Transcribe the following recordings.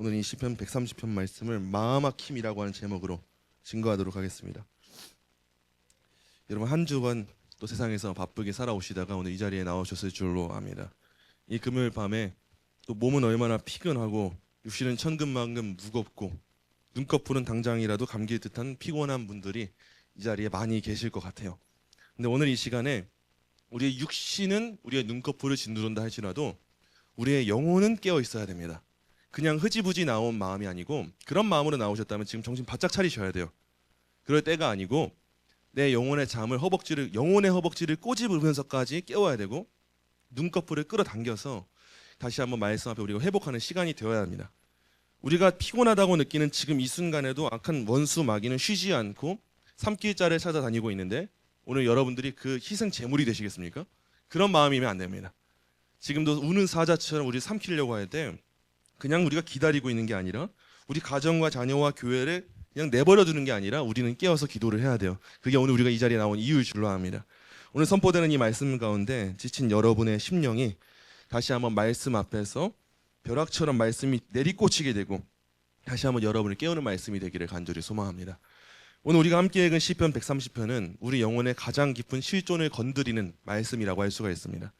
오늘 이 시편 130편 말씀을 마음막힘이라고 하는 제목으로 증거하도록 하겠습니다. 여러분 한 주간 또 세상에서 바쁘게 살아오시다가 오늘 이 자리에 나오셨을 줄로 압니다. 이 금요일 밤에 또 몸은 얼마나 피곤하고 육신은 천근만근 무겁고 눈꺼풀은 당장이라도 감길 듯한 피곤한 분들이 이 자리에 많이 계실 것 같아요. 근데 오늘 이 시간에 우리의 육신은 우리의 눈꺼풀을 짓누른다 할지라도 우리의 영혼은 깨어 있어야 됩니다. 그냥 흐지부지 나온 마음이 아니고 그런 마음으로 나오셨다면 지금 정신 바짝 차리셔야 돼요. 그럴 때가 아니고 내 영혼의 영혼의 허벅지를 꼬집으면서까지 깨워야 되고 눈꺼풀을 끌어당겨서 다시 한번 말씀 앞에 우리가 회복하는 시간이 되어야 합니다. 우리가 피곤하다고 느끼는 지금 이 순간에도 악한 원수 마귀는 쉬지 않고 삼킬자를 찾아다니고 있는데 오늘 여러분들이 그 희생 제물이 되시겠습니까? 그런 마음이면 안 됩니다. 지금도 우는 사자처럼 우리 삼키려고 할 때 그냥 우리가 기다리고 있는 게 아니라 우리 가정과 자녀와 교회를 그냥 내버려 두는 게 아니라 우리는 깨어서 기도를 해야 돼요. 그게 오늘 우리가 이 자리에 나온 이유일 줄로 압니다. 오늘 선포되는 이 말씀 가운데 지친 여러분의 심령이 다시 한번 말씀 앞에서 벼락처럼 말씀이 내리꽂히게 되고 다시 한번 여러분을 깨우는 말씀이 되기를 간절히 소망합니다. 오늘 우리가 함께 읽은 시편 130편은 우리 영혼의 가장 깊은 실존을 건드리는 말씀이라고 할 수가 있습니다.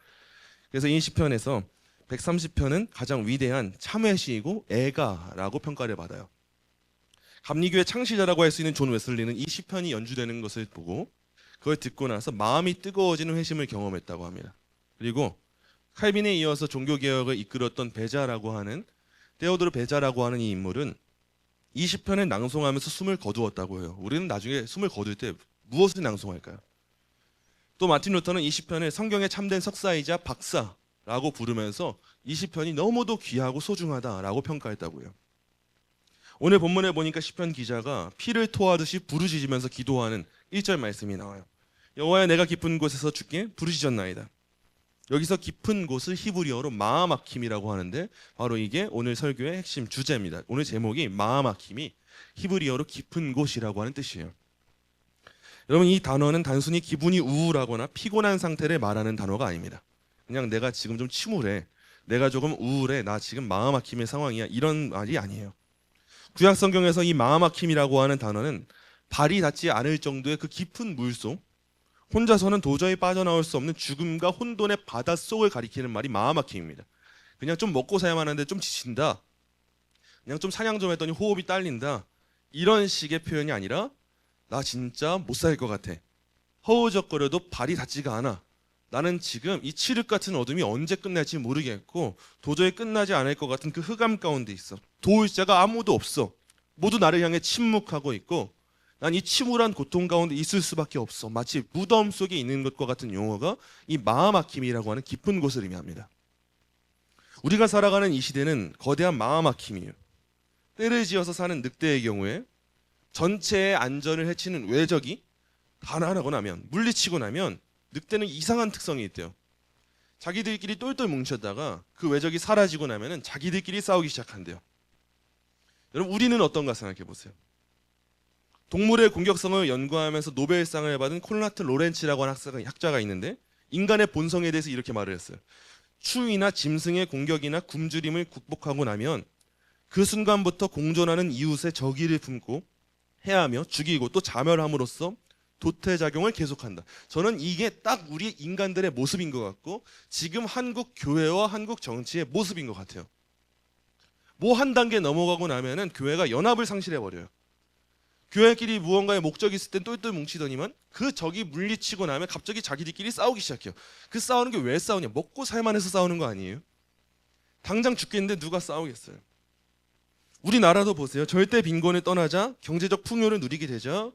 그래서 이 시편에서 130편은 가장 위대한 참회시이고 애가라고 평가를 받아요. 감리교의 창시자라고 할 수 있는 존 웨슬리는 이 시편이 연주되는 것을 보고 그걸 듣고 나서 마음이 뜨거워지는 회심을 경험했다고 합니다. 그리고 칼빈에 이어서 종교개혁을 이끌었던 테오도르 베자라고 하는 이 인물은 이 시편을 낭송하면서 숨을 거두었다고 해요. 우리는 나중에 숨을 거둘 때 무엇을 낭송할까요? 또 마틴 루터는 이 시편을 성경의 참된 석사이자 박사라고 부르면서 이 시편이 너무도 귀하고 소중하다라고 평가했다고 해요. 오늘 본문에 보니까 시편 기자가 피를 토하듯이 부르짖으면서 기도하는 1절 말씀이 나와요. 여호와야 내가 깊은 곳에서 주께 부르짖었나이다. 여기서 깊은 곳을 히브리어로 마음막힘이라고 하는데 바로 이게 오늘 설교의 핵심 주제입니다. 오늘 제목이 마음막힘이 히브리어로 깊은 곳이라고 하는 뜻이에요. 여러분 이 단어는 단순히 기분이 우울하거나 피곤한 상태를 말하는 단어가 아닙니다. 그냥 내가 지금 좀 침울해, 내가 조금 우울해, 나 지금 마음막힘의 상황이야 이런 말이 아니에요. 구약 성경에서 이 마음막힘이라고 하는 단어는 발이 닿지 않을 정도의 그 깊은 물속, 혼자서는 도저히 빠져나올 수 없는 죽음과 혼돈의 바닷속을 가리키는 말이 마음막힘입니다. 그냥 좀 먹고 살야만 하는데 좀 지친다, 그냥 좀 사냥 좀 했더니 호흡이 딸린다, 이런 식의 표현이 아니라 나 진짜 못 살 것 같아, 허우적거려도 발이 닿지가 않아, 나는 지금 이 칠흑 같은 어둠이 언제 끝날지 모르겠고 도저히 끝나지 않을 것 같은 그 흑암 가운데 있어. 도울 자가 아무도 없어. 모두 나를 향해 침묵하고 있고 난 이 침울한 고통 가운데 있을 수밖에 없어. 마치 무덤 속에 있는 것과 같은 용어가 이 마음막힘이라고 하는 깊은 곳을 의미합니다. 우리가 살아가는 이 시대는 거대한 마음막힘이에요. 때를 지어서 사는 늑대의 경우에 전체의 안전을 해치는 외적이 단안하고 나면, 물리치고 나면 늑대는 이상한 특성이 있대요. 자기들끼리 똘똘 뭉쳤다가 그 외적이 사라지고 나면은 자기들끼리 싸우기 시작한대요. 여러분 우리는 어떤가 생각해 보세요. 동물의 공격성을 연구하면서 노벨상을 받은 콘라트 로렌츠라고 하는 학자가 있는데 인간의 본성에 대해서 이렇게 말을 했어요. 추위나 짐승의 공격이나 굶주림을 극복하고 나면 그 순간부터 공존하는 이웃의 적의를 품고 해하며 죽이고 또 자멸함으로써 도태작용을 계속한다. 저는 이게 딱 우리 인간들의 모습인 것 같고 지금 한국 교회와 한국 정치의 모습인 것 같아요. 뭐 한 단계 넘어가고 나면은 교회가 연합을 상실해버려요. 교회끼리 무언가의 목적이 있을 땐 똘똘 뭉치더니만 그 적이 물리치고 나면 갑자기 자기들끼리 싸우기 시작해요. 그 싸우는 게 왜 싸우냐? 먹고 살만해서 싸우는 거 아니에요? 당장 죽겠는데 누가 싸우겠어요? 우리나라도 보세요. 절대 빈곤을 떠나자 경제적 풍요를 누리게 되자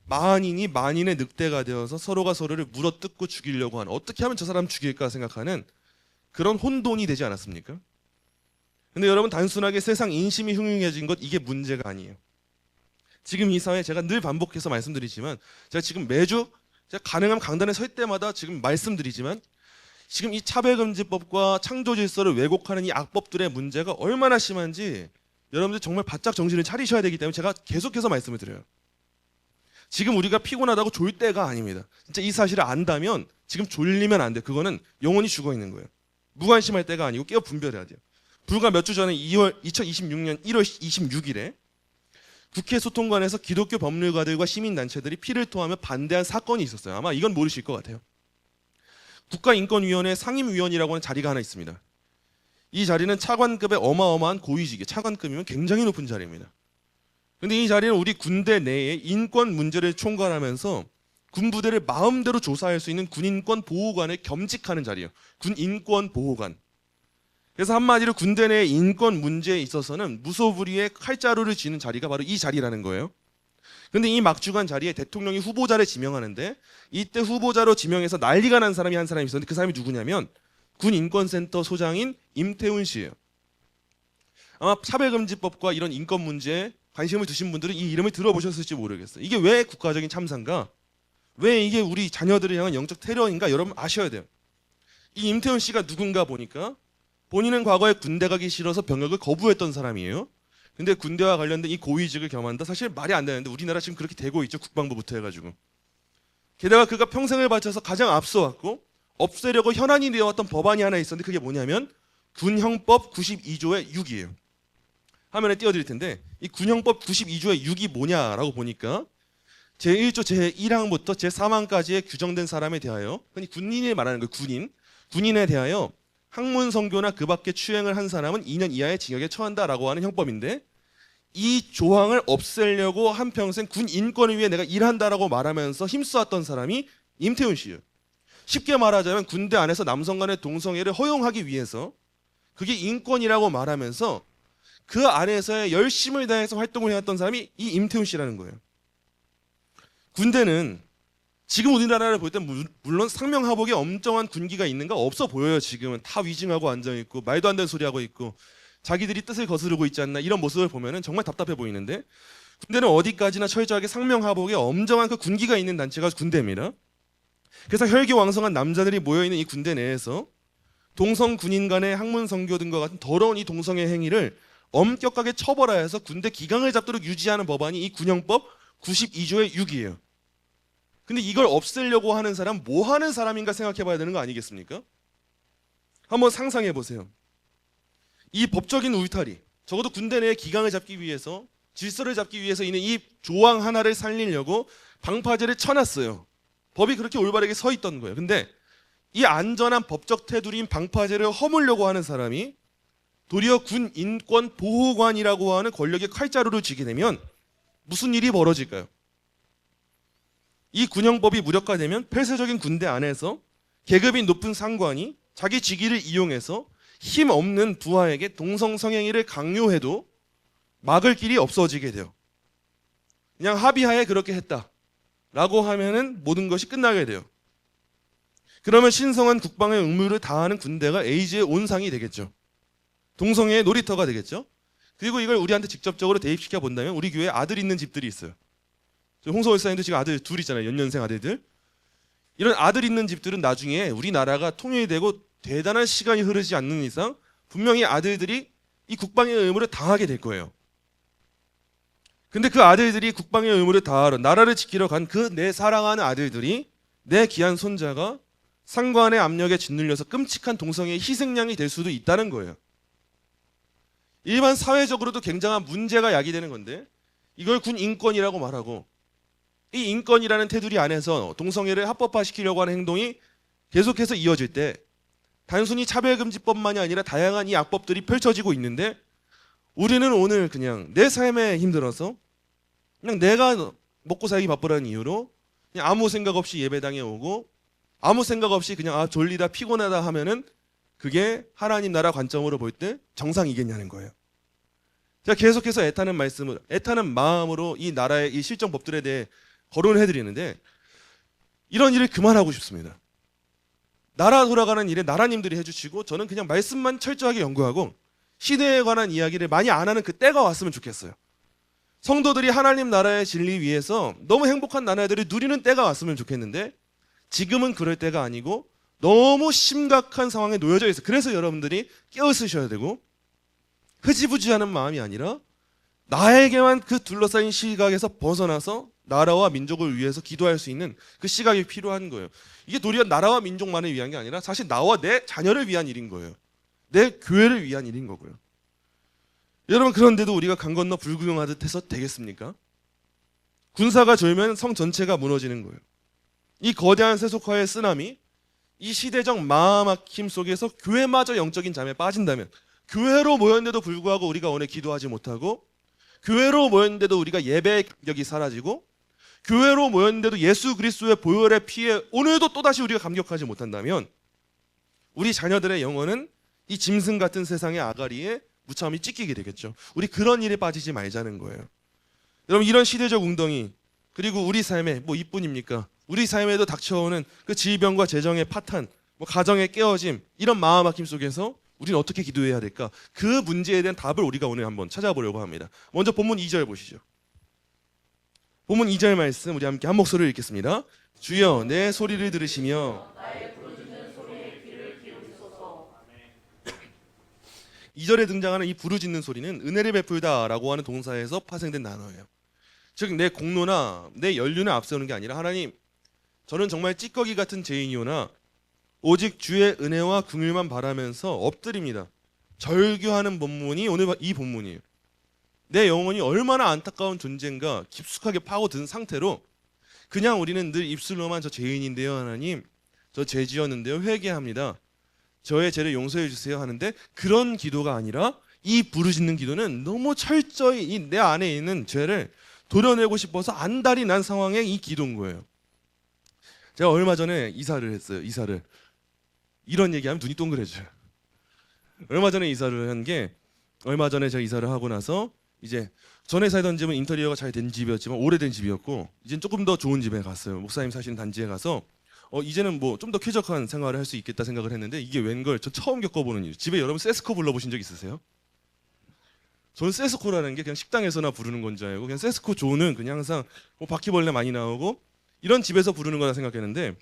만인이 만인의 늑대가 되어서 서로가 서로를 물어뜯고 죽이려고 하는, 어떻게 하면 저 사람 죽일까 생각하는 그런 혼돈이 되지 않았습니까? 근데 여러분 단순하게 세상 인심이 흉흉해진 것 이게 문제가 아니에요. 지금 이 사회 제가 늘 반복해서 말씀드리지만 제가 지금 매주 제가 가능한 강단에 설 때마다 지금 말씀드리지만 지금 이 차별금지법과 창조질서를 왜곡하는 이 악법들의 문제가 얼마나 심한지 여러분들 정말 바짝 정신을 차리셔야 되기 때문에 제가 계속해서 말씀을 드려요. 지금 우리가 피곤하다고 졸 때가 아닙니다. 진짜 이 사실을 안다면 지금 졸리면 안 돼. 그거는 영혼이 죽어 있는 거예요. 무관심할 때가 아니고 깨어 분별해야 돼요. 불과 몇 주 전에 2026년 1월 26일에 국회 소통관에서 기독교 법률가들과 시민단체들이 피를 토하며 반대한 사건이 있었어요. 아마 이건 모르실 것 같아요. 국가인권위원회 상임위원이라고 하는 자리가 하나 있습니다. 이 자리는 차관급의 어마어마한 고위직이에요. 차관급이면 굉장히 높은 자리입니다. 근데 이 자리는 우리 군대 내에 인권 문제를 총괄하면서 군부대를 마음대로 조사할 수 있는 군인권 보호관을 겸직하는 자리예요. 군인권 보호관. 그래서 한마디로 군대 내 인권 문제에 있어서는 무소불위의 칼자루를 쥐는 자리가 바로 이 자리라는 거예요. 근데 이 막중한 자리에 대통령이 후보자를 지명하는데 이때 후보자로 지명해서 난리가 난 사람이 한 사람이 있었는데 그 사람이 누구냐면 군인권센터 소장인 임태훈 씨예요. 아마 차별금지법과 이런 인권 문제에 관심을 두신 분들은 이 이름을 들어보셨을지 모르겠어요. 이게 왜 국가적인 참사인가? 왜 이게 우리 자녀들을 향한 영적 테러인가? 여러분 아셔야 돼요. 이 임태훈 씨가 누군가 보니까 본인은 과거에 군대 가기 싫어서 병역을 거부했던 사람이에요. 근데 군대와 관련된 이 고위직을 겸한다? 사실 말이 안 되는데 우리나라 지금 그렇게 되고 있죠. 국방부부터 해가지고. 게다가 그가 평생을 바쳐서 가장 앞서왔고 없애려고 현안이 되어왔던 법안이 하나 있었는데 그게 뭐냐면 군형법 92조의 6이에요. 화면에 띄워드릴 텐데 이 군형법 92조의 6이 뭐냐라고 보니까 제1조 제1항부터 제3항까지의 규정된 사람에 대하여 흔히 군인을 말하는 거예요. 군인에 대하여 학문 성교나 그 밖의 추행을 한 사람은 2년 이하의 징역에 처한다라고 하는 형법인데 이 조항을 없애려고 한평생 군 인권을 위해 내가 일한다라고 말하면서 힘써왔던 사람이 임태훈 씨예요. 쉽게 말하자면 군대 안에서 남성 간의 동성애를 허용하기 위해서 그게 인권이라고 말하면서 그 안에서의 열심을 다해서 활동을 해왔던 사람이 이 임태훈 씨라는 거예요. 군대는 지금 우리나라를 볼 때 물론 상명하복에 엄정한 군기가 있는가 없어 보여요. 지금은 다 위증하고 앉아있고 말도 안 되는 소리하고 있고 자기들이 뜻을 거스르고 있지 않나 이런 모습을 보면 정말 답답해 보이는데 군대는 어디까지나 철저하게 상명하복에 엄정한 그 군기가 있는 단체가 군대입니다. 그래서 혈기왕성한 남자들이 모여있는 이 군대 내에서 동성 군인 간의 학문 성교 등과 같은 더러운 이 동성애 행위를 엄격하게 처벌하여서 군대 기강을 잡도록 유지하는 법안이 이 군형법 92조의 6이에요. 근데 이걸 없애려고 하는 사람 뭐 하는 사람인가 생각해 봐야 되는 거 아니겠습니까? 한번 상상해 보세요. 이 법적인 울타리, 적어도 군대 내의 기강을 잡기 위해서 질서를 잡기 위해서 있는 이 조항 하나를 살리려고 방파제를 쳐놨어요. 법이 그렇게 올바르게 서 있던 거예요. 근데 이 안전한 법적 테두리인 방파제를 허물려고 하는 사람이 도리어 군 인권 보호관이라고 하는 권력의 칼자루를 쥐게 되면 무슨 일이 벌어질까요? 이 군형법이 무력화되면 폐쇄적인 군대 안에서 계급이 높은 상관이 자기 직위를 이용해서 힘 없는 부하에게 동성 성행위를 강요해도 막을 길이 없어지게 돼요. 그냥 합의하에 그렇게 했다라고 하면은 모든 것이 끝나게 돼요. 그러면 신성한 국방의 의무를 다하는 군대가 에이즈의 온상이 되겠죠. 동성애의 놀이터가 되겠죠. 그리고 이걸 우리한테 직접적으로 대입시켜 본다면 우리 교회에 아들 있는 집들이 있어요. 홍서 월사님도 지금 아들 둘 있잖아요. 연년생 아들들. 이런 아들 있는 집들은 나중에 우리나라가 통일이 되고 대단한 시간이 흐르지 않는 이상 분명히 아들들이 이 국방의 의무를 다하게 될 거예요. 근데 그 아들들이 국방의 의무를 다하러 나라를 지키러 간 그 내 사랑하는 아들들이 내 귀한 손자가 상관의 압력에 짓눌려서 끔찍한 동성애의 희생양이 될 수도 있다는 거예요. 일반 사회적으로도 굉장한 문제가 야기되는 건데 이걸 군 인권이라고 말하고 이 인권이라는 테두리 안에서 동성애를 합법화시키려고 하는 행동이 계속해서 이어질 때 단순히 차별금지법만이 아니라 다양한 이 악법들이 펼쳐지고 있는데 우리는 오늘 그냥 내 삶에 힘들어서 그냥 내가 먹고 살기 바쁘라는 이유로 그냥 아무 생각 없이 예배당에 오고 아무 생각 없이 그냥 졸리다 피곤하다 하면은 그게 하나님 나라 관점으로 볼 때 정상이겠냐는 거예요. 제가 계속해서 애타는 마음으로 이 나라의 이 실정법들에 대해 거론을 해드리는데 이런 일을 그만하고 싶습니다. 나라 돌아가는 일에 나라님들이 해주시고 저는 그냥 말씀만 철저하게 연구하고 시대에 관한 이야기를 많이 안 하는 그 때가 왔으면 좋겠어요. 성도들이 하나님 나라의 진리 위해서 너무 행복한 나라들을 누리는 때가 왔으면 좋겠는데 지금은 그럴 때가 아니고 너무 심각한 상황에 놓여져 있어요. 그래서 여러분들이 깨어있으셔야 되고 흐지부지하는 마음이 아니라 나에게만 그 둘러싸인 시각에서 벗어나서 나라와 민족을 위해서 기도할 수 있는 그 시각이 필요한 거예요. 이게 도리어 나라와 민족만을 위한 게 아니라 사실 나와 내 자녀를 위한 일인 거예요. 내 교회를 위한 일인 거고요. 여러분, 그런데도 우리가 강 건너 불구경하듯 해서 되겠습니까? 군사가 졸면 성 전체가 무너지는 거예요. 이 거대한 세속화의 쓰나미, 이 시대적 마음막힘 속에서 교회마저 영적인 잠에 빠진다면, 교회로 모였는데도 불구하고 우리가 오늘 기도하지 못하고, 교회로 모였는데도 우리가 예배의 감격이 사라지고, 교회로 모였는데도 예수 그리스도의 보혈의 피에 오늘도 또다시 우리가 감격하지 못한다면, 우리 자녀들의 영혼은 이 짐승 같은 세상의 아가리에 무참히 찢기게 되겠죠. 우리 그런 일에 빠지지 말자는 거예요. 여러분, 이런 시대적 웅덩이, 그리고 우리 삶에 뭐 이뿐입니까? 우리 삶에도 닥쳐오는 그 질병과 재정의 파탄, 뭐 가정의 깨어짐, 이런 마음막힘 속에서 우리는 어떻게 기도해야 될까? 그 문제에 대한 답을 우리가 오늘 한번 찾아보려고 합니다. 먼저 본문 2절 보시죠. 본문 2절 말씀 우리 함께 한 목소리를 읽겠습니다. 주여 내 소리를 들으시며 2절에 등장하는 이 부르짖는 소리는 은혜를 베풀다라고 하는 동사에서 파생된 단어예요. 즉, 내 공로나 내 연륜을 앞세우는 게 아니라, 하나님, 저는 정말 찌꺼기 같은 죄인이오나 오직 주의 은혜와 긍휼만 바라면서 엎드립니다. 절규하는 본문이 오늘 이 본문이에요. 내 영혼이 얼마나 안타까운 존재인가 깊숙하게 파고든 상태로 그냥 우리는 늘 입술로만 저 죄인인데요, 하나님, 저 죄 지었는데요, 회개합니다, 저의 죄를 용서해 주세요 하는데, 그런 기도가 아니라 이 부르짖는 기도는 너무 철저히 이 내 안에 있는 죄를 도려내고 싶어서 안달이 난 상황의 이 기도인 거예요. 제가 얼마 전에 이사를 했어요. 이사를. 이런 얘기하면 눈이 동그래져요. 얼마 전에 이사를 한 게, 얼마 전에 제가 이사를 하고 나서 이제 전에 살던 집은 인테리어가 잘 된 집이었지만 오래된 집이었고, 이제는 조금 더 좋은 집에 갔어요. 목사님 사시는 단지에 가서 이제는 뭐 좀 더 쾌적한 생활을 할 수 있겠다 생각을 했는데, 이게 웬걸 저 처음 겪어보는 일. 집에 여러분 세스코 불러보신 적 있으세요? 저는 세스코라는 게 그냥 식당에서나 부르는 건 줄 알고, 그냥 세스코 조는 그냥 항상 뭐 바퀴벌레 많이 나오고 이런 집에서 부르는 거라 생각했는데,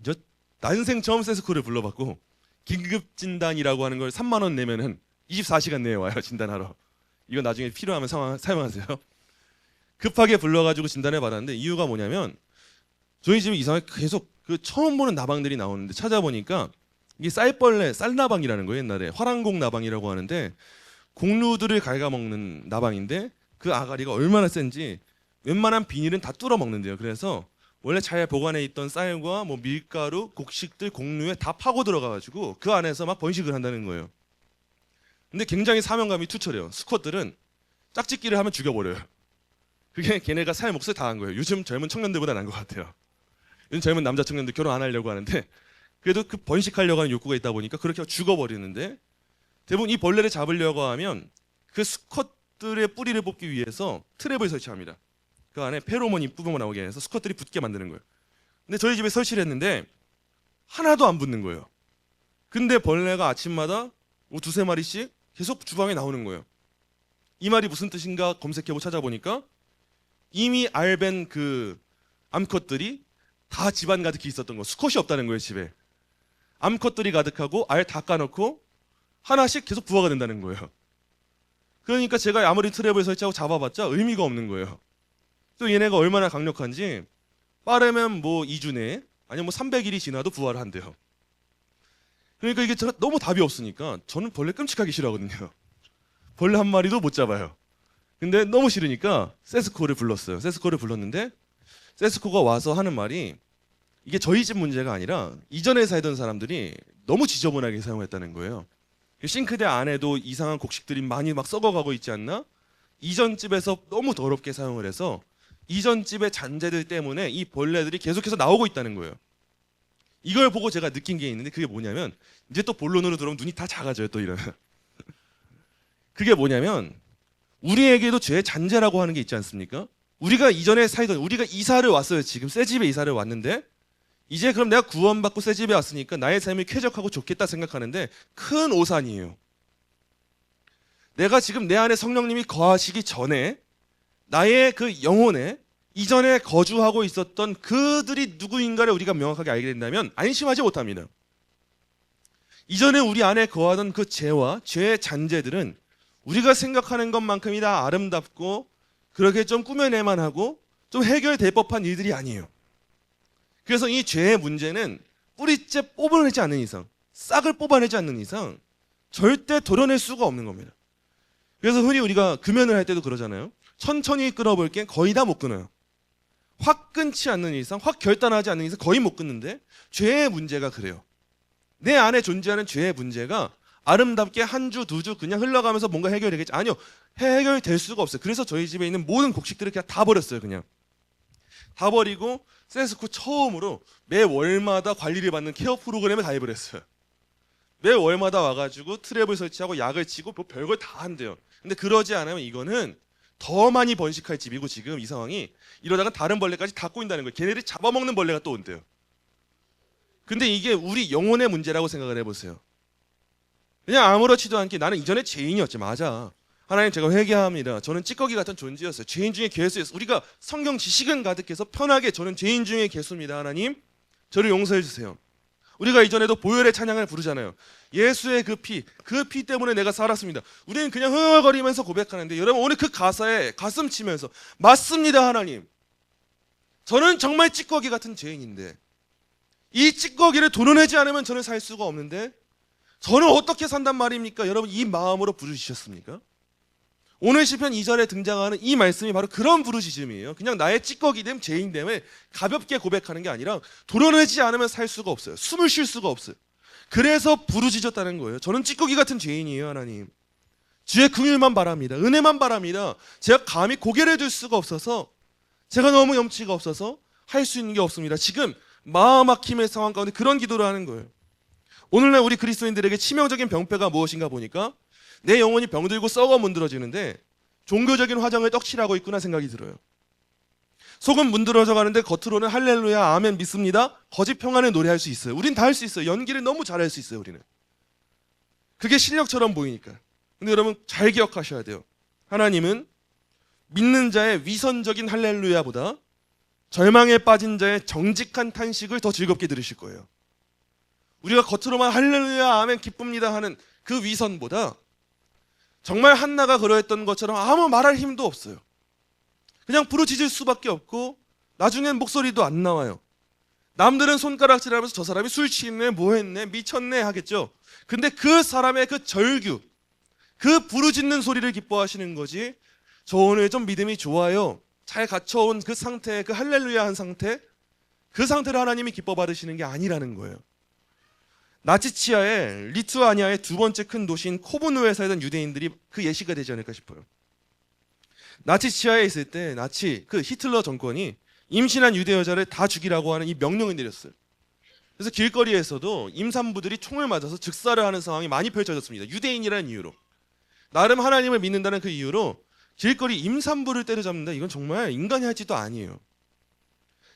저 난생 처음 세스코를 불러봤고, 긴급 진단이라고 하는 걸 3만 원 내면은 24시간 내에 와요, 진단하러. 이거 나중에 필요하면 사용하세요. 급하게 불러가지고 진단해 받았는데, 이유가 뭐냐면 저희 집에 이상하게 계속 그 처음 보는 나방들이 나오는데, 찾아보니까 이게 쌀벌레, 쌀나방이라는 거예요. 옛날에 화랑공 나방이라고 하는데, 곡류들을 갉아먹는 나방인데, 그 아가리가 얼마나 센지 웬만한 비닐은 다 뚫어 먹는데요. 그래서 원래 잘 보관해 있던 쌀과 뭐 밀가루, 곡식들, 곡류에 다 파고 들어가가지고 그 안에서 막 번식을 한다는 거예요. 근데 굉장히 사명감이 투철해요. 수컷들은 짝짓기를 하면 죽여버려요. 그게 걔네가 살 몫을 다 한 거예요. 요즘 젊은 청년들보다 나은 것 같아요. 요즘 젊은 남자 청년들 결혼 안 하려고 하는데, 그래도 그 번식하려고 하는 욕구가 있다 보니까 그렇게 죽어버리는데, 대부분 이 벌레를 잡으려고 하면 그 수컷들의 뿌리를 뽑기 위해서 트랩을 설치합니다. 그 안에 페로몬이 뿜어 나오게 해서 수컷들이 붙게 만드는 거예요. 근데 저희 집에 설치를 했는데 하나도 안 붙는 거예요. 근데 벌레가 아침마다 뭐 두세 마리씩 계속 주방에 나오는 거예요. 이 말이 무슨 뜻인가 검색해보고 찾아보니까, 이미 알벤 그 암컷들이 다 집안 가득히 있었던 거, 수컷이 없다는 거예요. 집에 암컷들이 가득하고 알 다 까놓고 하나씩 계속 부화가 된다는 거예요. 그러니까 제가 아무리 트랩을 설치하고 잡아봤자 의미가 없는 거예요. 또 얘네가 얼마나 강력한지, 빠르면 뭐 2주 내에, 아니면 뭐 300일이 지나도 부화를 한대요. 그러니까 이게 제가 너무 답이 없으니까, 저는 벌레 끔찍하게 싫어하거든요. 벌레 한 마리도 못 잡아요. 근데 너무 싫으니까 세스코를 불렀어요. 세스코를 불렀는데, 세스코가 와서 하는 말이, 이게 저희 집 문제가 아니라 이전에 살던 사람들이 너무 지저분하게 사용했다는 거예요. 싱크대 안에도 이상한 곡식들이 많이 막 썩어가고 있지 않나? 이전 집에서 너무 더럽게 사용을 해서 이전 집의 잔재들 때문에 이 벌레들이 계속해서 나오고 있다는 거예요. 이걸 보고 제가 느낀 게 있는데, 그게 뭐냐면, 이제 또 본론으로 들어오면 눈이 다 작아져요. 또 이러면 그게 뭐냐면, 우리에게도 죄의 잔재라고 하는 게 있지 않습니까? 우리가 이전에 살던, 우리가 이사를 왔어요. 지금 새 집에 이사를 왔는데, 이제 그럼 내가 구원받고 새 집에 왔으니까 나의 삶이 쾌적하고 좋겠다 생각하는데 큰 오산이에요. 내가 지금 내 안에 성령님이 거하시기 전에 나의 그 영혼에 이전에 거주하고 있었던 그들이 누구인가를 우리가 명확하게 알게 된다면 안심하지 못합니다. 이전에 우리 안에 거하던 그 죄와 죄의 잔재들은 우리가 생각하는 것만큼이 다 아름답고 그렇게 좀 꾸며내만 하고 좀 해결될 법한 일들이 아니에요. 그래서 이 죄의 문제는 뿌리째 뽑아내지 않는 이상, 싹을 뽑아내지 않는 이상 절대 도려낼 수가 없는 겁니다. 그래서 흔히 우리가 금연을 할 때도 그러잖아요. 천천히 끊어볼게 거의 다 못 끊어요. 확 끊지 않는 이상, 확 결단하지 않는 이상 거의 못 끊는데 죄의 문제가 그래요. 내 안에 존재하는 죄의 문제가 아름답게 한 주, 두 주 그냥 흘러가면서 뭔가 해결되겠지. 아니요. 해결될 수가 없어요. 그래서 저희 집에 있는 모든 곡식들을 그냥 다 버렸어요. 그냥. 다 버리고 세스코 처음으로 매 월마다 관리를 받는 케어 프로그램에 가입을 했어요. 매 월마다 와가지고 트랩을 설치하고 약을 치고 뭐 별걸 다 한대요. 근데 그러지 않으면 이거는 더 많이 번식할 집이고 지금 이 상황이 이러다가 다른 벌레까지 다 꼬인다는 거예요. 걔네들이 잡아먹는 벌레가 또 온대요. 근데 이게 우리 영혼의 문제라고 생각을 해보세요. 그냥 아무렇지도 않게 나는 이전에 죄인이었지. 맞아. 하나님 제가 회개합니다. 저는 찌꺼기 같은 존재였어요. 죄인 중에 괴수였어요. 우리가 성경 지식은 가득해서 편하게 저는 죄인 중에 괴수입니다. 하나님 저를 용서해 주세요. 우리가 이전에도 보혈의 찬양을 부르잖아요. 예수의 그 피 때문에 내가 살았습니다. 우리는 그냥 흥얼거리면서 고백하는데 여러분 오늘 그 가사에 가슴 치면서 맞습니다 하나님. 저는 정말 찌꺼기 같은 죄인인데 이 찌꺼기를 도려내지 않으면 저는 살 수가 없는데 저는 어떻게 산단 말입니까? 여러분 이 마음으로 부르시셨습니까? 오늘 시편 2절에 등장하는 이 말씀이 바로 그런 부르짖음이에요. 그냥 나의 찌꺼기됨, 죄인됨을 가볍게 고백하는 게 아니라 도려내지 않으면 살 수가 없어요. 숨을 쉴 수가 없어요. 그래서 부르짖었다는 거예요. 저는 찌꺼기 같은 죄인이에요, 하나님. 주의 긍휼만 바랍니다. 은혜만 바랍니다. 제가 감히 고개를 들 수가 없어서 제가 너무 염치가 없어서 할 수 있는 게 없습니다. 지금 마음 막힘의 상황 가운데 그런 기도를 하는 거예요. 오늘날 우리 그리스도인들에게 치명적인 병폐가 무엇인가 보니까 내 영혼이 병들고 썩어 문드러지는데 종교적인 화장을 떡칠하고 있구나 생각이 들어요. 속은 문드러져 가는데 겉으로는 할렐루야 아멘 믿습니다. 거짓 평안을 노래할 수 있어요. 우린 다 할 수 있어요. 연기를 너무 잘할 수 있어요. 우리는. 그게 실력처럼 보이니까. 근데 여러분 잘 기억하셔야 돼요. 하나님은 믿는 자의 위선적인 할렐루야보다 절망에 빠진 자의 정직한 탄식을 더 즐겁게 들으실 거예요. 우리가 겉으로만 할렐루야 아멘 기쁩니다 하는 그 위선보다 정말 한나가 그러했던 것처럼 아무 말할 힘도 없어요. 그냥 부르짖을 수밖에 없고 나중엔 목소리도 안 나와요. 남들은 손가락질하면서 저 사람이 술 취했네 뭐했네 미쳤네 하겠죠. 근데 그 사람의 그 절규 그 부르짖는 소리를 기뻐하시는 거지. 저 오늘 좀 믿음이 좋아요. 잘 갖춰온 그 상태 그 할렐루야 한 상태 그 상태를 하나님이 기뻐 받으시는 게 아니라는 거예요. 나치치아의 리투아니아의 두 번째 큰 도시인 코브누에 살던 유대인들이 그 예시가 되지 않을까 싶어요. 나치치아에 있을 때 그 히틀러 정권이 임신한 유대 여자를 다 죽이라고 하는 이 명령을 내렸어요. 그래서 길거리에서도 임산부들이 총을 맞아서 즉사를 하는 상황이 많이 펼쳐졌습니다. 유대인이라는 이유로. 나름 하나님을 믿는다는 그 이유로 길거리 임산부를 때려잡는다. 이건 정말 인간이 할 짓도 아니에요.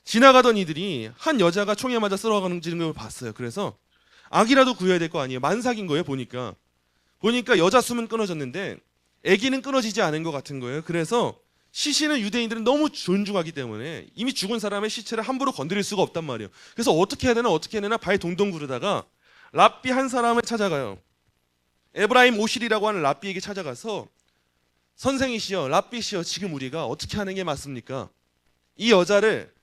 지나가던 이들이 한 여자가 총에 맞아 쓰러가는 걸 봤어요. 그래서 아기라도 구해야 될 거 아니에요. 만삭인 거예요. 보니까 여자 숨은 끊어졌는데 아기는 끊어지지 않은 것 같은 거예요. 그래서 시신은 유대인들은 너무 존중하기 때문에 이미 죽은 사람의 시체를 함부로 건드릴 수가 없단 말이에요. 그래서 어떻게 해야 되나 발 동동 구르다가 랍비 한 사람을 찾아가요. 에브라임 오실이라고 하는 랍비에게 찾아가서 선생이시여 랍비시여 지금 우리가 어떻게 하는 게 맞습니까? 이 여자를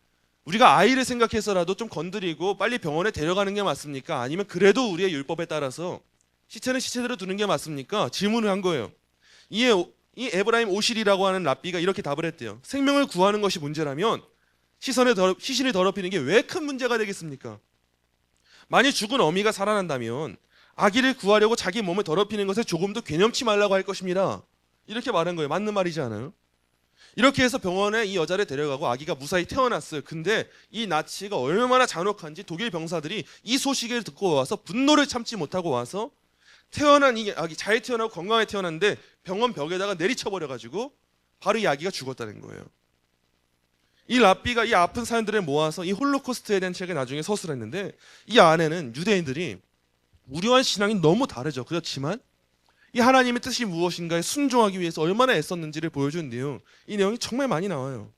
우리가 아이를 생각해서라도 좀 건드리고 빨리 병원에 데려가는 게 맞습니까? 아니면 그래도 우리의 율법에 따라서 시체는 시체대로 두는 게 맞습니까? 질문을 한 거예요. 이 에브라임 오실이라고 하는 랍비가 이렇게 답을 했대요. 생명을 구하는 것이 문제라면 시신을 더럽히는 게 왜 큰 문제가 되겠습니까? 만일 죽은 어미가 살아난다면 아기를 구하려고 자기 몸을 더럽히는 것에 조금도 괴념치 말라고 할 것입니다. 이렇게 말한 거예요. 맞는 말이지 않아요? 이렇게 해서 병원에 이 여자를 데려가고 아기가 무사히 태어났어요. 근데 이 나치가 얼마나 잔혹한지 독일 병사들이 이 소식을 듣고 와서 분노를 참지 못하고 와서 태어난 이 아기 잘 태어나고 건강하게 태어났는데 병원 벽에다가 내리쳐버려가지고 바로 이 아기가 죽었다는 거예요. 이 랍비가 이 아픈 사람들을 모아서 이 홀로코스트에 대한 책에 나중에 서술했는데 이 안에는 유대인들이 우리와의 신앙이 너무 다르죠. 그렇지만 이 하나님의 뜻이 무엇인가에 순종하기 위해서 얼마나 애썼는지를 보여준 내용, 이 내용이 정말 많이 나와요.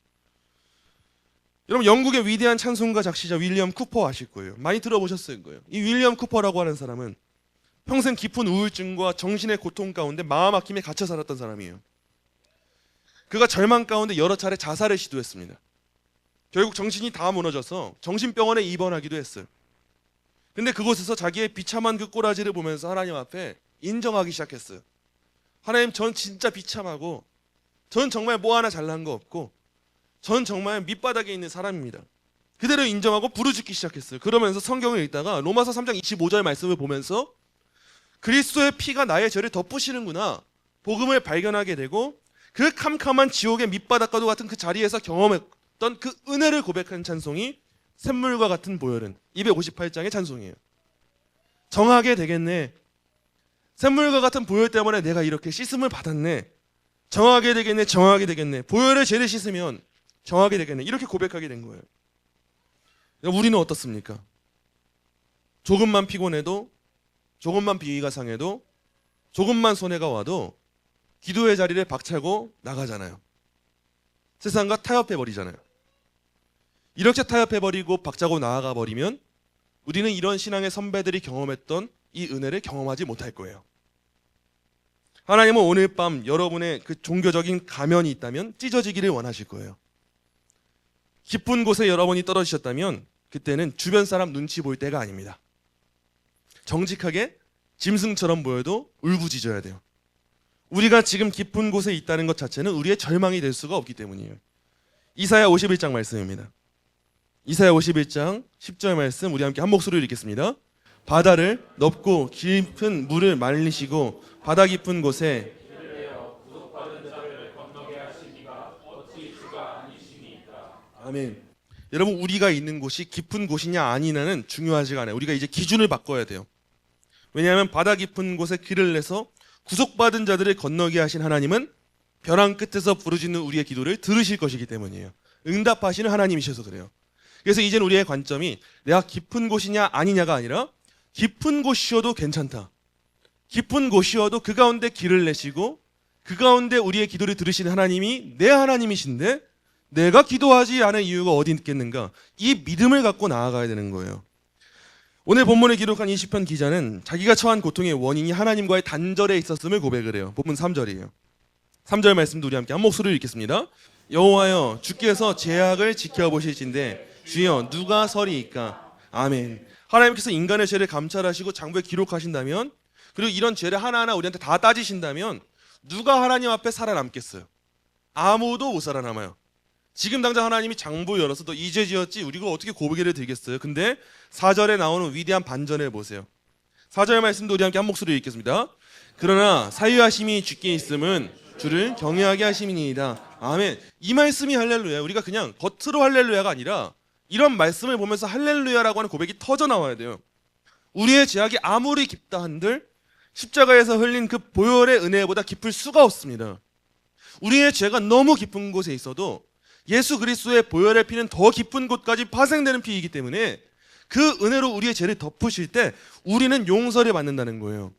여러분 영국의 위대한 찬송가 작시자 윌리엄 쿠퍼 아실 거예요. 많이 들어보셨을 거예요. 이 윌리엄 쿠퍼라고 하는 사람은 평생 깊은 우울증과 정신의 고통 가운데 마음 아낌에 갇혀 살았던 사람이에요. 그가 절망 가운데 여러 차례 자살을 시도했습니다. 결국 정신이 다 무너져서 정신병원에 입원하기도 했어요. 근데 그곳에서 자기의 비참한 그 꼬라지를 보면서 하나님 앞에 인정하기 시작했어요. 하나님, 전 진짜 비참하고 전 정말 뭐 하나 잘난 거 없고 전 정말 밑바닥에 있는 사람입니다. 그대로 인정하고 부르짖기 시작했어요. 그러면서 성경을 읽다가 로마서 3장 25절 말씀을 보면서 그리스도의 피가 나의 죄를 덮으시는구나, 복음을 발견하게 되고 그 캄캄한 지옥의 밑바닥과도 같은 그 자리에서 경험했던 그 은혜를 고백하는 찬송이 샘물과 같은 보혈은 258장의 찬송이에요. 정하게 되겠네. 샘물과 같은 보혈 때문에 내가 이렇게 씻음을 받았네. 정하게 되겠네. 정하게 되겠네. 보혈의 죄를 씻으면 정하게 되겠네. 이렇게 고백하게 된 거예요. 우리는 어떻습니까? 조금만 피곤해도, 조금만 비위가 상해도, 조금만 손해가 와도 기도의 자리를 박차고 나가잖아요. 세상과 타협해버리잖아요. 이렇게 타협해버리고 박차고 나아가 버리면 우리는 이런 신앙의 선배들이 경험했던 이 은혜를 경험하지 못할 거예요. 하나님은 오늘 밤 여러분의 그 종교적인 가면이 있다면 찢어지기를 원하실 거예요. 깊은 곳에 여러분이 떨어지셨다면 그때는 주변 사람 눈치 볼 때가 아닙니다. 정직하게 짐승처럼 보여도 울부짖어야 돼요. 우리가 지금 깊은 곳에 있다는 것 자체는 우리의 절망이 될 수가 없기 때문이에요. 이사야 51장 말씀입니다. 이사야 51장 10절 말씀 우리 함께 한 목소리로 읽겠습니다. 바다를 넓고 깊은 물을 말리시고 바다 깊은 곳에 아멘. 여러분, 우리가 있는 곳이 깊은 곳이냐 아니냐는 중요하지가 않아요. 우리가 이제 기준을 바꿔야 돼요. 왜냐하면 바다 깊은 곳에 길을 내서 구속받은 자들을 건너게 하신 하나님은 벼랑 끝에서 부르짖는 우리의 기도를 들으실 것이기 때문이에요. 응답하시는 하나님이셔서 그래요. 그래서 이제는 우리의 관점이 내가 깊은 곳이냐 아니냐가 아니라 깊은 곳이어도 괜찮다. 깊은 곳이어도 그 가운데 길을 내시고 그 가운데 우리의 기도를 들으시는 하나님이 내 하나님이신데 내가 기도하지 않을 이유가 어디 있겠는가? 이 믿음을 갖고 나아가야 되는 거예요. 오늘 본문에 기록한 이 시편 기자는 자기가 처한 고통의 원인이 하나님과의 단절에 있었음을 고백을 해요. 본문 3절이에요. 3절 말씀도 우리 함께 한 목소리로 읽겠습니다. 여호와여, 주께서 죄악을 지켜보실진데 주여 누가 서리이까? 아멘. 하나님께서 인간의 죄를 감찰하시고 장부에 기록하신다면, 그리고 이런 죄를 하나하나 우리한테 다 따지신다면 누가 하나님 앞에 살아남겠어요? 아무도 못 살아남아요. 지금 당장 하나님이 장부 열어서 너 이 죄 지었지? 우리가 어떻게 고백을 드리겠어요? 근데 4절에 나오는 위대한 반전을 보세요. 4절 말씀도 우리 함께 한 목소리로 읽겠습니다. 그러나 사유하심이 주께 있음은 주를 경외하게 하심이니이다. 아멘. 이 말씀이 할렐루야. 우리가 그냥 겉으로 할렐루야가 아니라 이런 말씀을 보면서 할렐루야라고 하는 고백이 터져 나와야 돼요. 우리의 죄악이 아무리 깊다 한들 십자가에서 흘린 그 보혈의 은혜보다 깊을 수가 없습니다. 우리의 죄가 너무 깊은 곳에 있어도 예수 그리스도의 보혈의 피는 더 깊은 곳까지 파생되는 피이기 때문에 그 은혜로 우리의 죄를 덮으실 때 우리는 용서를 받는다는 거예요.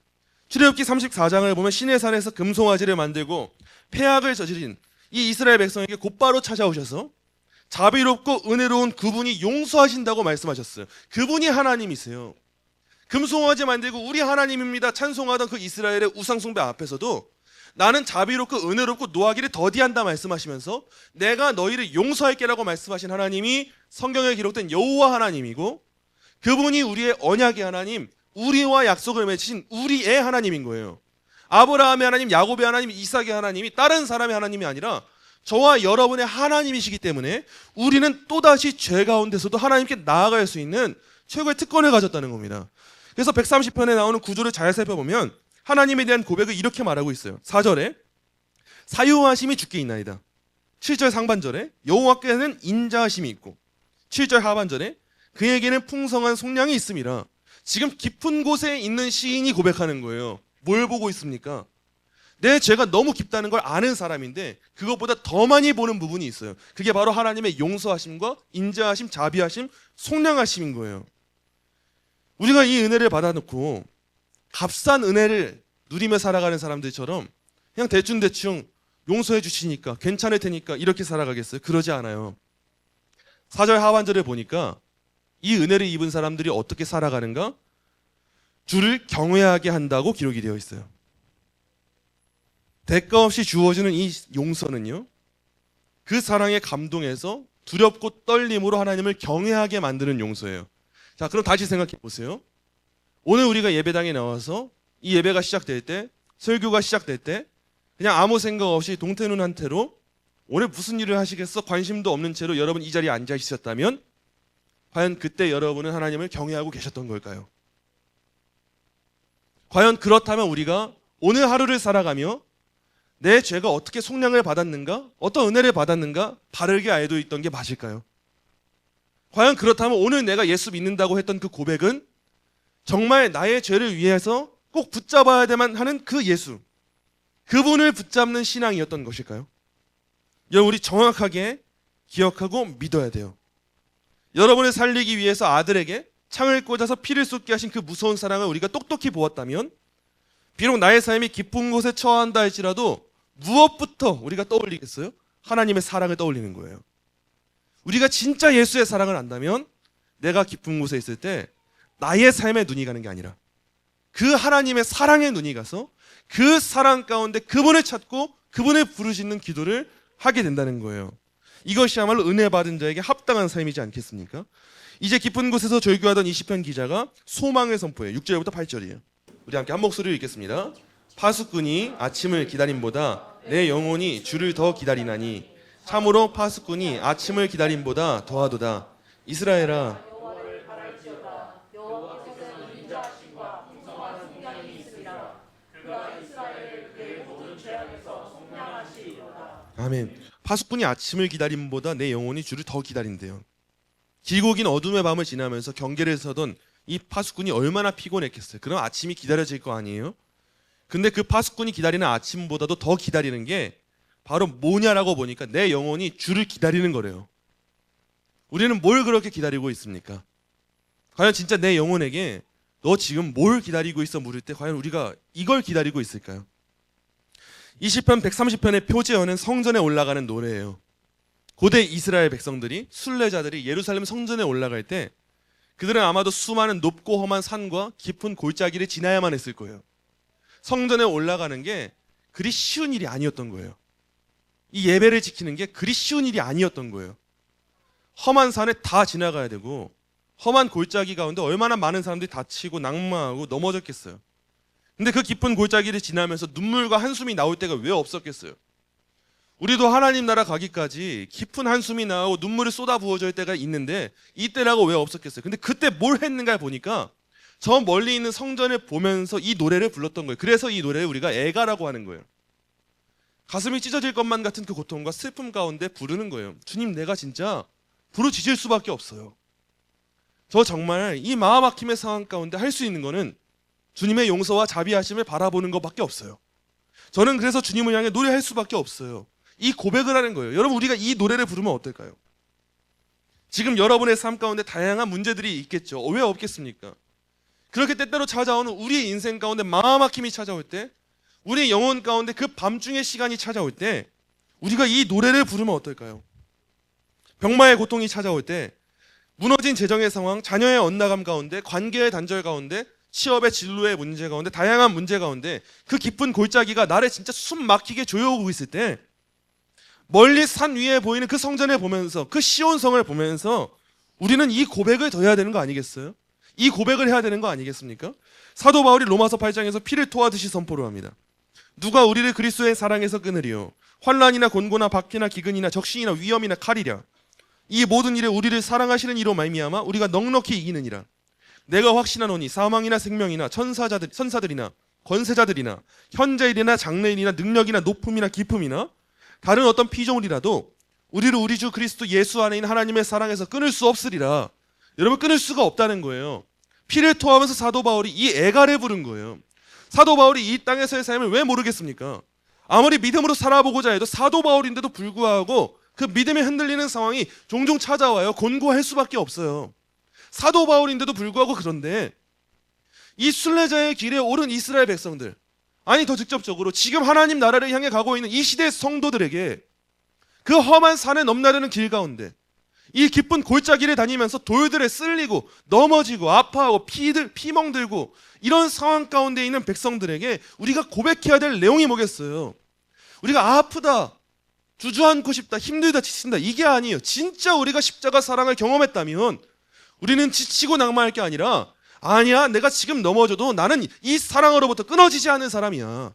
출애굽기 34장을 보면 시내산에서 금송아지를 만들고 패악을 저지른 이 이스라엘 백성에게 곧바로 찾아오셔서 자비롭고 은혜로운 그분이 용서하신다고 말씀하셨어요. 그분이 하나님이세요. 금송아지 만들고 우리 하나님입니다 찬송하던 그 이스라엘의 우상숭배 앞에서도 나는 자비롭고 은혜롭고 노하기를 더디한다 말씀하시면서 내가 너희를 용서할게라고 말씀하신 하나님이 성경에 기록된 여호와 하나님이고, 그분이 우리의 언약의 하나님, 우리와 약속을 맺으신 우리의 하나님인 거예요. 아브라함의 하나님, 야곱의 하나님, 이삭의 하나님이 다른 사람의 하나님이 아니라 저와 여러분의 하나님이시기 때문에 우리는 또다시 죄 가운데서도 하나님께 나아갈 수 있는 최고의 특권을 가졌다는 겁니다. 그래서 130편에 나오는 구조를 잘 살펴보면 하나님에 대한 고백을 이렇게 말하고 있어요. 4절에 사유하심이 주께 있나이다. 7절 상반절에 여호와께는 인자하심이 있고, 7절 하반절에 그에게는 풍성한 속량이 있음이라. 지금 깊은 곳에 있는 시인이 고백하는 거예요. 뭘 보고 있습니까? 내 죄가 너무 깊다는 걸 아는 사람인데 그것보다 더 많이 보는 부분이 있어요. 그게 바로 하나님의 용서하심과 인자하심, 자비하심, 속량하심인 거예요. 우리가 이 은혜를 받아놓고 값싼 은혜를 누리며 살아가는 사람들처럼 그냥 대충대충 용서해 주시니까 괜찮을 테니까 이렇게 살아가겠어요? 그러지 않아요. 4절 하반절에 보니까 이 은혜를 입은 사람들이 어떻게 살아가는가? 주를 경외하게 한다고 기록이 되어 있어요. 대가 없이 주어지는 이 용서는요, 그 사랑에 감동해서 두렵고 떨림으로 하나님을 경외하게 만드는 용서예요. 자, 그럼 다시 생각해 보세요. 오늘 우리가 예배당에 나와서 이 예배가 시작될 때, 설교가 시작될 때 그냥 아무 생각 없이 동태눈 한 태로 오늘 무슨 일을 하시겠어? 관심도 없는 채로 여러분 이 자리에 앉아 있으셨다면 과연 그때 여러분은 하나님을 경외하고 계셨던 걸까요? 과연 그렇다면 우리가 오늘 하루를 살아가며 내 죄가 어떻게 속량을 받았는가? 어떤 은혜를 받았는가? 바르게 알고 있던 게 맞을까요? 과연 그렇다면 오늘 내가 예수 믿는다고 했던 그 고백은 정말 나의 죄를 위해서 꼭 붙잡아야만 하는 그 예수, 그분을 붙잡는 신앙이었던 것일까요? 여러분, 우리 정확하게 기억하고 믿어야 돼요. 여러분을 살리기 위해서 아들에게 창을 꽂아서 피를 쏟게 하신 그 무서운 사랑을 우리가 똑똑히 보았다면 비록 나의 삶이 깊은 곳에 처한다 할지라도 무엇부터 우리가 떠올리겠어요? 하나님의 사랑을 떠올리는 거예요. 우리가 진짜 예수의 사랑을 안다면 내가 깊은 곳에 있을 때 나의 삶의 눈이 가는 게 아니라 그 하나님의 사랑의 눈이 가서 그 사랑 가운데 그분을 찾고 그분을 부르짖는 기도를 하게 된다는 거예요. 이것이야말로 은혜 받은 자에게 합당한 삶이지 않겠습니까? 이제 깊은 곳에서 절규하던 이 시편 기자가 소망을 선포해요. 6절부터 8절이에요. 우리 함께 한 목소리로 읽겠습니다. 파수꾼이 아침을 기다림보다 내 영혼이 주를 더 기다리나니 참으로 파수꾼이 아침을 기다림보다 더하도다. 이스라엘아, 아멘. 파수꾼이 아침을 기다림보다 내 영혼이 주를 더 기다린대요. 길고 긴 어둠의 밤을 지나면서 경계를 서던 이 파수꾼이 얼마나 피곤했겠어요. 그럼 아침이 기다려질 거 아니에요? 근데 그 파수꾼이 기다리는 아침보다도 더 기다리는 게 바로 뭐냐라고 보니까 내 영혼이 주를 기다리는 거래요. 우리는 뭘 그렇게 기다리고 있습니까? 과연 진짜 내 영혼에게 너 지금 뭘 기다리고 있어 물을 때 과연 우리가 이걸 기다리고 있을까요? 이 시편 130편의 표제어는 성전에 올라가는 노래예요. 고대 이스라엘 백성들이, 순례자들이 예루살렘 성전에 올라갈 때 그들은 아마도 수많은 높고 험한 산과 깊은 골짜기를 지나야만 했을 거예요. 성전에 올라가는 게 그리 쉬운 일이 아니었던 거예요. 이 예배를 지키는 게 그리 쉬운 일이 아니었던 거예요. 험한 산에 다 지나가야 되고 험한 골짜기 가운데 얼마나 많은 사람들이 다치고 낙마하고 넘어졌겠어요. 근데 그 깊은 골짜기를 지나면서 눈물과 한숨이 나올 때가 왜 없었겠어요? 우리도 하나님 나라 가기까지 깊은 한숨이 나오고 눈물이 쏟아부어질 때가 있는데 이때라고 왜 없었겠어요? 근데 그때 뭘 했는가 보니까 저 멀리 있는 성전을 보면서 이 노래를 불렀던 거예요. 그래서 이 노래를 우리가 애가라고 하는 거예요. 가슴이 찢어질 것만 같은 그 고통과 슬픔 가운데 부르는 거예요. 주님, 내가 진짜 부르짖을 수밖에 없어요. 저 정말 이 마음 막힘의 상황 가운데 할 수 있는 거는 주님의 용서와 자비하심을 바라보는 것밖에 없어요. 저는 그래서 주님을 향해 노래할 수밖에 없어요. 이 고백을 하는 거예요. 여러분, 우리가 이 노래를 부르면 어떨까요? 지금 여러분의 삶 가운데 다양한 문제들이 있겠죠. 왜 없겠습니까? 그렇게 때때로 찾아오는 우리의 인생 가운데 마음 막힘이 찾아올 때, 우리의 영혼 가운데 그 밤중의 시간이 찾아올 때 우리가 이 노래를 부르면 어떨까요? 병마의 고통이 찾아올 때, 무너진 재정의 상황, 자녀의 엇나감 가운데, 관계의 단절 가운데, 취업의 진로의 문제 가운데, 다양한 문제 가운데 그 깊은 골짜기가 나를 진짜 숨 막히게 조여오고 있을 때 멀리 산 위에 보이는 그 성전을 보면서, 그 시온성을 보면서 우리는 이 고백을 더 해야 되는 거 아니겠어요? 이 고백을 해야 되는 거 아니겠습니까? 사도 바울이 로마서 8장에서 피를 토하듯이 선포를 합니다. 누가 우리를 그리스도의 사랑에서 끊으리요? 환난이나 곤고나 박해나 기근이나 적신이나 위험이나 칼이랴. 이 모든 일에 우리를 사랑하시는 이로 말미암아 우리가 넉넉히 이기느니라. 내가 확신하노니 사망이나 생명이나 천사들이나 권세자들이나 현재일이나 장래일이나 능력이나 높음이나 깊음이나 다른 어떤 피조물이라도 우리를 우리 주 그리스도 예수 안에 있는 하나님의 사랑에서 끊을 수 없으리라. 여러분, 끊을 수가 없다는 거예요. 피를 토하면서 사도 바울이 이 애가를 부른 거예요. 사도 바울이 이 땅에서의 삶을 왜 모르겠습니까? 아무리 믿음으로 살아보고자 해도 사도 바울인데도 불구하고 그 믿음이 흔들리는 상황이 종종 찾아와요. 곤고할 수밖에 없어요. 사도 바울인데도 불구하고 그런데 이 순례자의 길에 오른 이스라엘 백성들, 아니 더 직접적으로 지금 하나님 나라를 향해 가고 있는 이 시대의 성도들에게 그 험한 산에 넘나드는 길 가운데 이 깊은 골짜기를 다니면서 돌들에 쓸리고 넘어지고 아파하고 피멍 들고 이런 상황 가운데 있는 백성들에게 우리가 고백해야 될 내용이 뭐겠어요? 우리가 아프다, 주저앉고 싶다, 힘들다, 지친다, 이게 아니에요. 진짜 우리가 십자가 사랑을 경험했다면 우리는 지치고 낙마할 게 아니라 아니야, 내가 지금 넘어져도 나는 이 사랑으로부터 끊어지지 않는 사람이야.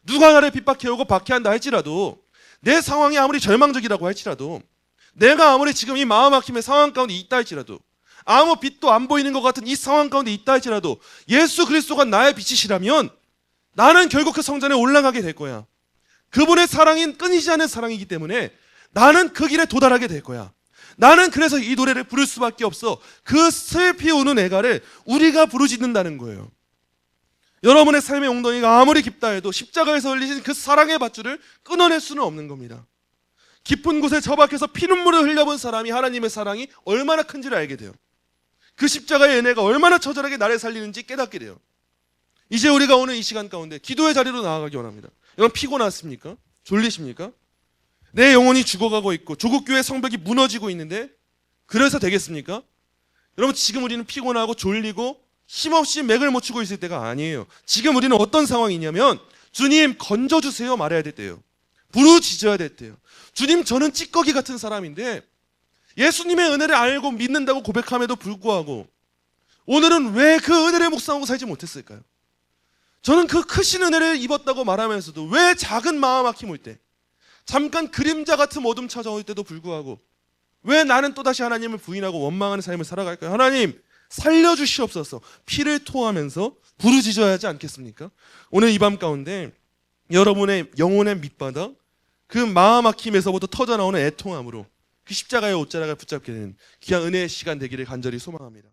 누가 나를 핍박해오고 박해한다 할지라도, 내 상황이 아무리 절망적이라고 할지라도, 내가 아무리 지금 이 마음 막힘의 상황 가운데 있다 할지라도, 아무 빛도 안 보이는 것 같은 이 상황 가운데 있다 할지라도 예수 그리스도가 나의 빛이시라면 나는 결국 그 성전에 올라가게 될 거야. 그분의 사랑이 끊이지 않는 사랑이기 때문에 나는 그 길에 도달하게 될 거야. 나는 그래서 이 노래를 부를 수밖에 없어. 그 슬피 우는 애가를 우리가 부르짖는다는 거예요. 여러분의 삶의 웅덩이가 아무리 깊다 해도 십자가에서 흘리신 그 사랑의 밧줄을 끊어낼 수는 없는 겁니다. 깊은 곳에 처박혀서 피눈물을 흘려본 사람이 하나님의 사랑이 얼마나 큰지를 알게 돼요. 그 십자가의 은혜가 얼마나 처절하게 나를 살리는지 깨닫게 돼요. 이제 우리가 오늘 이 시간 가운데 기도의 자리로 나아가기 원합니다. 여러분, 피곤하십니까? 졸리십니까? 내 영혼이 죽어가고 있고 조국교회 성벽이 무너지고 있는데 그래서 되겠습니까? 여러분, 지금 우리는 피곤하고 졸리고 힘없이 맥을 못 추고 있을 때가 아니에요. 지금 우리는 어떤 상황이냐면 주님 건져주세요 말해야 될 때예요. 부르짖어야 될 때예요. 주님, 저는 찌꺼기 같은 사람인데 예수님의 은혜를 알고 믿는다고 고백함에도 불구하고 오늘은 왜 그 은혜를 묵상하고 살지 못했을까요? 저는 그 크신 은혜를 입었다고 말하면서도 왜 작은 마음 막힘 올 때, 잠깐 그림자 같은 어둠 찾아올 때도 불구하고 왜 나는 또다시 하나님을 부인하고 원망하는 삶을 살아갈까요? 하나님 살려주시옵소서. 피를 토하면서 부르짖어야 하지 않겠습니까? 오늘 이 밤 가운데 여러분의 영혼의 밑바닥, 그 마음 막힘에서부터 터져나오는 애통함으로 그 십자가의 옷자락을 붙잡게 되는 귀한 은혜의 시간 되기를 간절히 소망합니다.